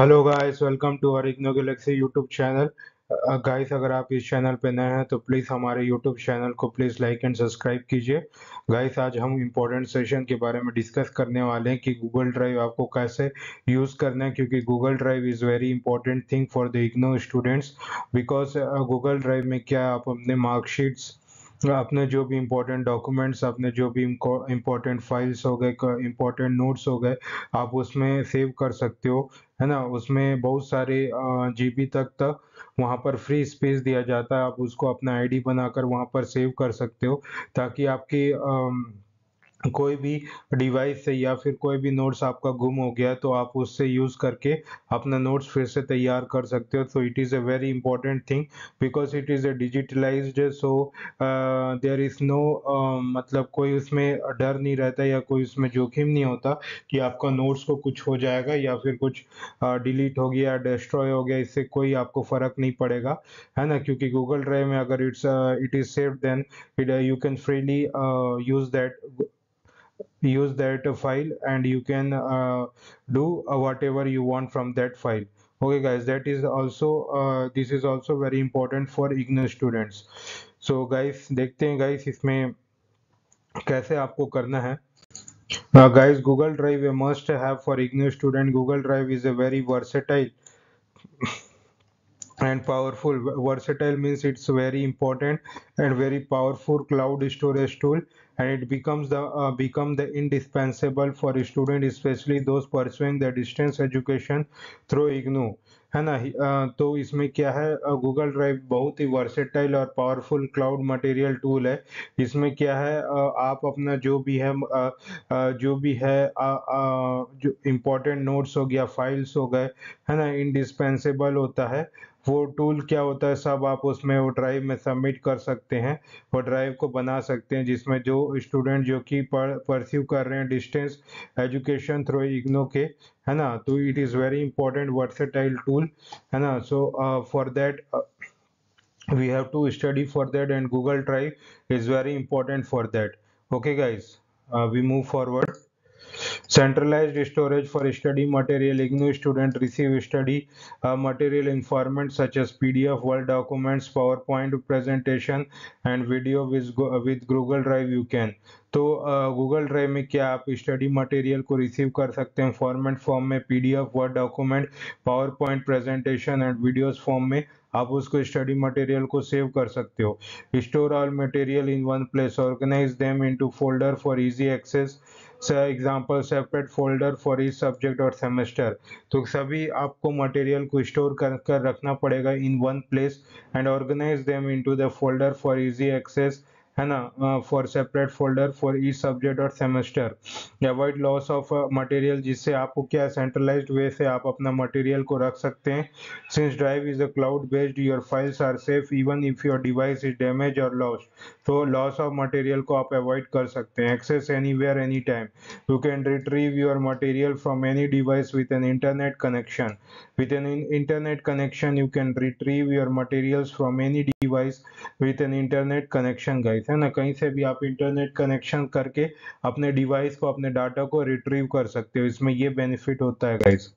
Hello guys, welcome to our IGNOU galaxy YouTube channel. Guys, अगर आप इस चैनल पे नए हैं तो प्लीज़ हमारे यूट्यूब चैनल को प्लीज़ लाइक एंड सब्सक्राइब कीजिए। गाइस, आज हम इम्पोर्टेंट सेशन के बारे में डिस्कस करने वाले हैं कि गूगल ड्राइव आपको कैसे यूज़ करना है, क्योंकि Google drive is very important thing for the IGNOU students. Because Google drive में क्या आप अपने मार्कशीट्स, अपने जो भी इम्पोर्टेंट डॉक्यूमेंट्स, अपने जो भी इम्पोर्टेंट फाइल्स हो गए, इम्पोर्टेंट नोट्स हो गए, आप उसमें सेव कर सकते हो, है ना। उसमें बहुत सारे जीबी तक वहाँ पर फ्री स्पेस दिया जाता है। आप उसको अपना आईडी बनाकर वहाँ पर सेव कर सकते हो, ताकि आपकी कोई भी डिवाइस से या फिर कोई भी नोट्स आपका गुम हो गया तो आप उससे यूज़ करके अपना नोट्स फिर से तैयार कर सकते हो। So it is a very important thing, because it is a digitalised. So there is no, मतलब कोई उसमें डर नहीं रहता या कोई उसमें जोखिम नहीं होता कि आपका नोट्स को कुछ हो जाएगा या फिर कुछ डिलीट हो गया, डिस्ट्रॉय हो गया। इससे कोई आपको फ़र्क नहीं पड़ेगा, है ना। क्योंकि गूगल ड्राइव में अगर it is saved, then you can freely use that file, and you can do whatever you want from that file. Okay guys, that is also this is also very important for igno students. So guys, देखते हैं guys इसमें कैसे आपको करना है। Guys, Google Drive a must have for igno student. Google Drive is a very versatile and powerful. Versatile means it's very important and very powerful cloud storage tool, and it become the indispensable for a student, especially those pursuing the distance education through igno, है ना। तो इसमें क्या है, Google drive बहुत ही versatile और powerful cloud material tool है। इसमें क्या है, आप अपना जो भी है जो इम्पोर्टेंट नोट्स हो गया, फाइल्स हो गए, है ना, इंडिस्पेंसेबल होता है। वो टूल क्या होता है, सब आप उसमें वो ड्राइव में सबमिट कर सकते हैं, वो ड्राइव को बना सकते हैं, जिसमें जो स्टूडेंट जो कि परस्यू कर रहे हैं डिस्टेंस एजुकेशन थ्रू इग्नो के, है ना। तो it is very important versatile tool, है ना। So for that we have to study for that, and Google Drive is very important for that. Okay guys, we move forward. Centralized storage for study material. IGNOU student receive study material in format such as PDF, Word documents, PowerPoint presentation and video with Google Drive you can. तो Google drive में क्या आप study material को receive कर सकते हैं format form में, PDF, word document, power point presentation and videos form में आप उसको स्टडी मटेरियल को सेव कर सकते हो। Store all material in one place, organise them into folder for easy access. Example, separate folder for each subject और semester. तो सभी आपको मटेरियल को स्टोर कर रखना पड़ेगा in one place, and organise them into the folder for easy access, है ना, for separate folder for each subject और semester. Avoid loss of material, जिससे आपको क्या सेंट्रलाइज्ड वे से आप अपना मटेरियल को रख सकते हैं। Since drive is a cloud based, your files are safe even if your device is damage और लॉस्ट। तो लॉस ऑफ मटेरियल को आप अवॉइड कर सकते हैं। Access anywhere any time, you can retrieve your material from any device with an internet connection. With an internet connection, you can retrieve your materials from any device with an internet connection guys, है ना। कहीं से भी आप internet connection करके अपने device को, अपने डाटा को रिट्रीव कर सकते हो। इसमें ये बेनिफिट होता है guys.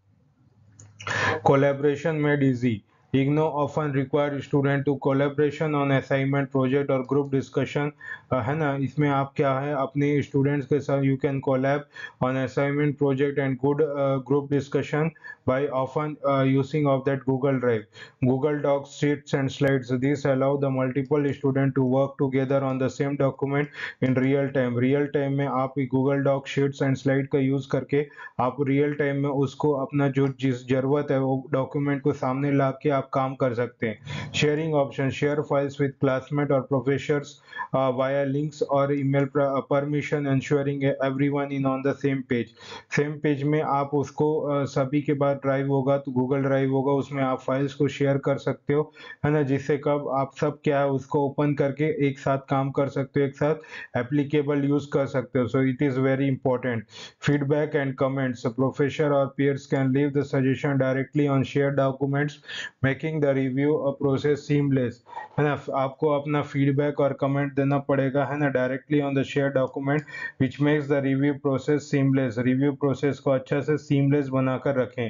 Collaboration made easy. IGNO often require student to collaboration on assignment, project और group discussion, है ना। इसमें आप क्या है, अपने स्टूडेंट्स के साथ you can collab on assignment, project and good group discussion by often using of that Google Drive, Google Docs, sheets and slides. This allow the multiple student to work together on the same document in real time. Real time में आप Google Docs, sheets and slide का use करके आप real time में उसको अपना जो जिस जरूरत है वो डॉक्यूमेंट को सामने ला के आप काम कर सकते हैं। Sharing option, share files with classmate और प्रोफेसर्स वाया लिंक्स और email permission, ensuring everyone in on the same page. Same page में आप उसको सभी के बाद ड्राइव होगा तो गूगल ड्राइव होगा, उसमें आप फाइल्स को शेयर कर सकते हो, है ना। जिससे कब आप सब क्या है उसको ओपन करके एक साथ काम कर सकते हो, एक साथ एप्लीकेबल यूज कर सकते हो। So it is very important. Feedback and comments. A professor or peers can leave the suggestion directly on shared documents, making the review a process seamless. है ना, आपको अपना फीडबैक और कमेंट देना पड़ेगा, है ना, directly on the share document, which makes the review process seamless. Review process को अच्छा से सीमलेस बनाकर रखें।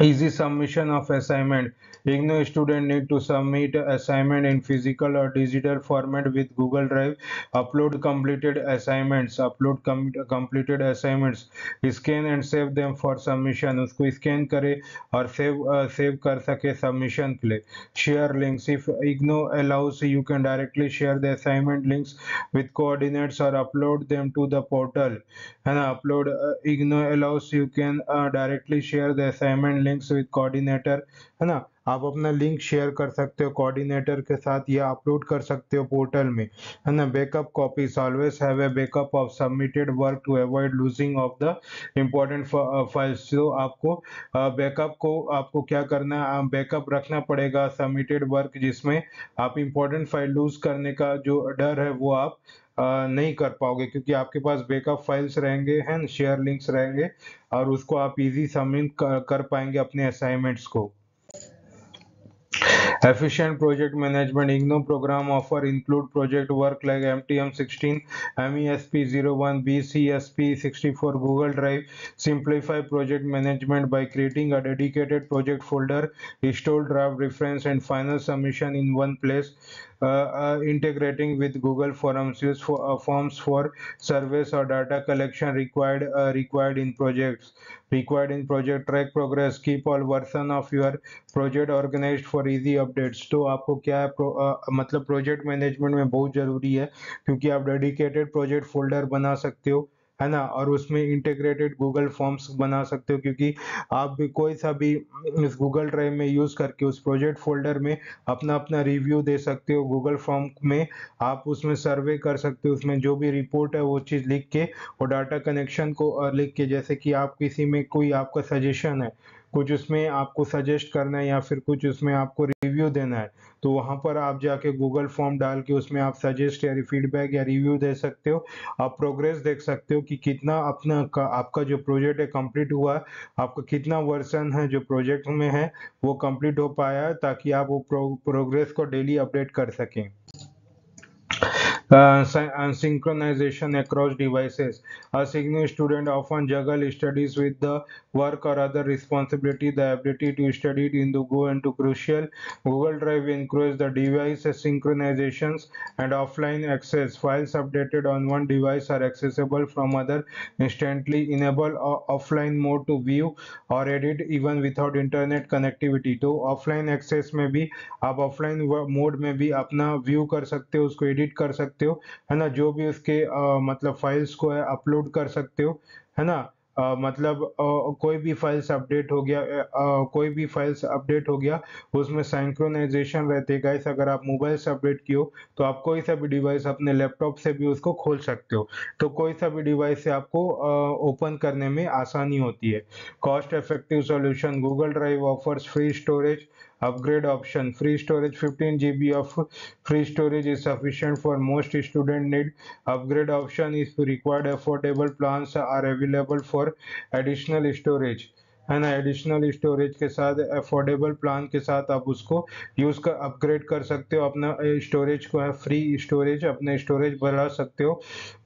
Easy submission of assignment. IGNOU student need to submit assignment in physical or digital format with Google Drive. Upload completed assignments. Completed assignments. Scan and save them for submission. उसको scan करे और save कर सके submission के लिए. Share links. If IGNOU allows, you can directly share the assignment links with coordinates or upload them to the portal. है ना, upload IGNOU allows, you can directly share the assignment links with coordinator. है ना, आप अपना link share कर सकते हो coordinator के साथ या अपलोड कर सकते हो पोर्टल में. है ना, backup copies. Always have a backup of submitted work to avoid losing of the important files. तो आपको बैकअप को आपको क्या करना है, बैकअप रखना पड़ेगा सबमिटेड वर्क, जिसमें आप इम्पोर्टेंट फाइल लूज करने का जो डर है वो आप नहीं कर पाओगे, क्योंकि आपके पास बैकअप फाइल्स रहेंगे हैं, शेयर लिंक्स रहेंगे और उसको आप इजी सबमिट कर पाएंगे अपने असाइनमेंट्स को. Efficient project management. IGNOU program offer include project work like MTM16, MESP01, BCSP64, Google Drive. Simplify project management by creating a dedicated project folder, store draft, reference, and final submission in one place. Integrating with Google Forms. Use forms for surveys or data collection required in projects. Track progress. Keep all version of your project organised for easy updates. तो आपको क्या है मतलब project management में बहुत ज़रूरी है, क्योंकि आप डेडिकेटेड प्रोजेक्ट फोल्डर बना सकते हो, है ना, और उसमें इंटीग्रेटेड गूगल फॉर्म्स बना सकते हो, क्योंकि आप भी कोई सा भी इस गूगल ड्राइव में यूज़ करके उस प्रोजेक्ट फोल्डर में अपना अपना रिव्यू दे सकते हो. गूगल फॉर्म में आप उसमें सर्वे कर सकते हो, उसमें जो भी रिपोर्ट है वो चीज़ लिख के और डाटा कनेक्शन को लिख के, जैसे कि आप किसी में कोई आपका सजेशन है, कुछ उसमें आपको सजेस्ट करना है या फिर कुछ उसमें आपको रिव्यू देना है, तो वहां पर आप जाके गूगल फॉर्म डाल के उसमें आप सजेस्ट या फीडबैक या रिव्यू दे सकते हो. आप प्रोग्रेस देख सकते हो कि कितना आपका जो प्रोजेक्ट है कंप्लीट हुआ, आपका कितना वर्जन है जो प्रोजेक्ट में है वो कंप्लीट हो पाया है, ताकि आप वो प्रोग्रेस को डेली अपडेट कर सकें. Synchronization across devices. A IGNOU student often juggle studies with the work or other responsibility. The ability to study in the go into crucial. Google Drive encourages the device synchronizations and offline access. Files updated on one device are accessible from other instantly. Enable offline mode to view और edit even without internet connectivity. तो offline access में भी आप offline mode में भी अपना view कर सकते हो, उसको एडिट कर सकते हो, है ना, जो भी उसके मतलब फाइल्स को है अपलोड कर सकते हो, है ना. मतलब कोई भी फाइल्स अपडेट हो गया, उसमें सिंक्रोनाइजेशन रहते हैं गाइस. अगर आप मोबाइल से अपडेट किए हो तो आप कोई सा भी डिवाइस अपने लैपटॉप से भी उसको खोल सकते हो, तो कोई सा भी डिवाइस से आपको ओपन करने में आसानी होती है. Cost effective solution. Google drive offers free storage upgrade option. Free storage 15 GB of free storage is sufficient for most student need. Upgrade option is required. Affordable plans are available for additional storage, है ना. Additional storage के साथ affordable plan के साथ आप उसको use कर upgrade कर सकते हो, अपना स्टोरेज को है फ्री स्टोरेज, अपने स्टोरेज बढ़ा सकते हो.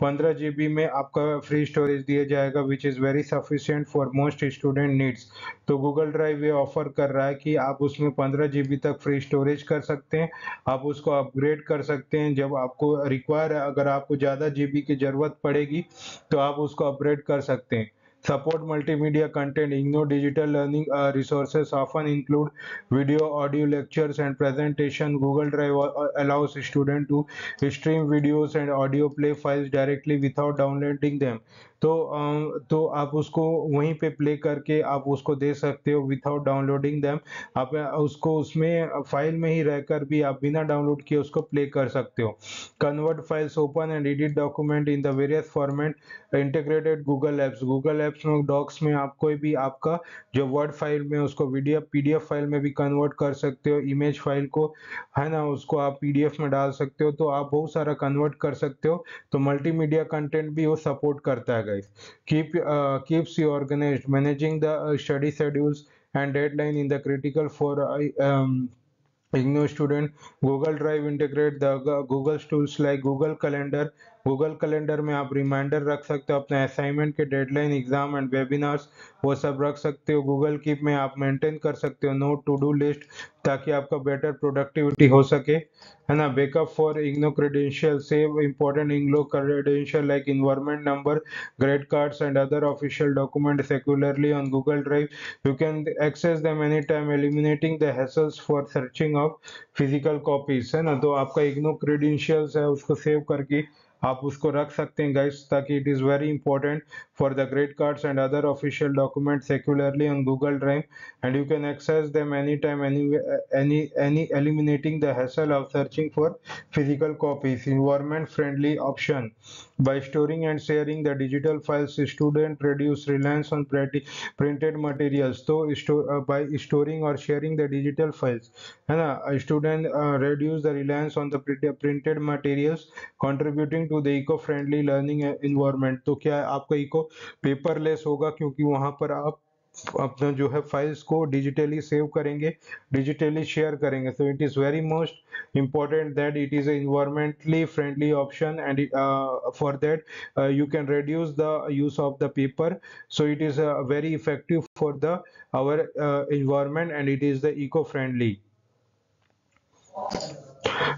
15 GB में आपका फ्री स्टोरेज दिया जाएगा, which is very sufficient for most student needs. तो गूगल ड्राइव ये ऑफर कर रहा है कि आप उसमें 15 GB तक फ्री स्टोरेज कर सकते हैं, आप उसको अपग्रेड कर सकते हैं जब आपको रिक्वायर है. अगर आपको ज़्यादा GB की ज़रूरत पड़ेगी तो आप उसको अपग्रेड कर सकते हैं. Support multimedia content. IGNOU digital learning resources often include video, audio lectures, and presentation. Google Drive allows students to stream videos and audio play files directly without downloading them. तो आप उसको वहीं पे प्ले करके आप उसको दे सकते हो विदाउट डाउनलोडिंग देम. आप उसको उसमें फाइल में ही रहकर भी आप बिना डाउनलोड किए उसको प्ले कर सकते हो. Convert files, open and edit document in the various format. Integrated Google apps में डॉक्स में आप कोई भी आपका जो वर्ड फाइल में उसको वीडियो पीडीएफ फाइल में भी कन्वर्ट कर सकते हो. इमेज फाइल को, है ना, उसको आप पीडीएफ में डाल सकते हो, तो आप बहुत सारा कन्वर्ट कर सकते हो. तो मल्टीमीडिया कंटेंट भी वो सपोर्ट करता है guys. Keeps you organized. Managing the study schedules and deadline in the critical for IGNOU student. Google Drive integrate the Google tools like Google Calendar, Google calendar में आप रिमाइंडर रख सकते हो, अपने असाइनमेंट के डेडलाइन, एग्जाम एंड वेबिनार्स वो सब रख सकते हो। गूगल कीप में आप मेंटेन कर सकते हो नोट टू डू लिस्ट, ताकि आपका बेटर प्रोडक्टिविटी हो सके, है ना। Backup for IGNOU credential, save important IGNOU credential like environment number, grade cards and other official documents securely on Google Drive. You can access them anytime, eliminating the hassles for searching of physical copies, है ना। तो आपका IGNOU credentials है उसको save करके आप उसको रख सकते हैं गाइस, ताकि it is very important for the grade cards and other official document secularly on Google drive, and you can access them anytime, any eliminating the hassle of searching for physical copies. Environment friendly option, by storing and sharing the digital files, student reduce reliance on printed materials. तो by storing or sharing the digital files, है ना, student reduce the reliance on the printed materials, contributing to the eco friendly learning environment. तो क्या आपका eco paperless होगा, क्योंकि वहां पर आप अपना जो है फाइल्स को डिजिटली सेव करेंगे, डिजिटली शेयर करेंगे। so it is very most important that it is a environmentally friendly option, and for that you can reduce the use of the paper, so it is very effective for the our environment, and it is the eco friendly.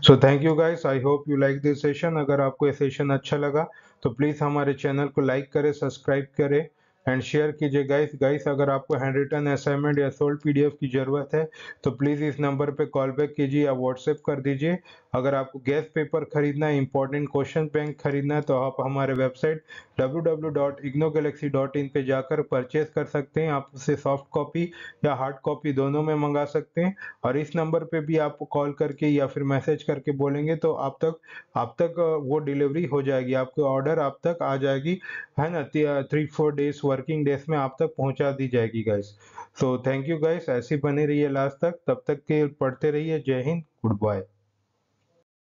So thank you guys, I hope you like this session. अगर आपको ये session अच्छा लगा तो please हमारे channel को like करें, subscribe करें एंड शेयर कीजिए। गाइस अगर आपको हैंड रिटन असाइनमेंट या सोल्ड पीडीएफ की ज़रूरत है तो प्लीज़ इस नंबर पे कॉल बैक कीजिए या व्हाट्सएप कर दीजिए। अगर आपको गैस पेपर खरीदना है, इंपॉर्टेंट क्वेश्चन बैंक खरीदना है, तो आप हमारे वेबसाइट www.ignogalaxy.in पे जाकर परचेज कर सकते हैं। आप उसे सॉफ्ट कॉपी या हार्ड कॉपी दोनों में मंगा सकते हैं, और इस नंबर पे भी आप कॉल करके या फिर मैसेज करके बोलेंगे तो आप तक वो डिलीवरी हो जाएगी, आपके ऑर्डर आप तक आ जाएगी, है ना। 3-4 डेज वर्किंग डेज में आप तक पहुंचा दी जाएगी guys. So thank you guys, ऐसे बने रहिए लास्ट तक, तब तक के पढ़ते रहिए। जय हिंद, गुड बाय।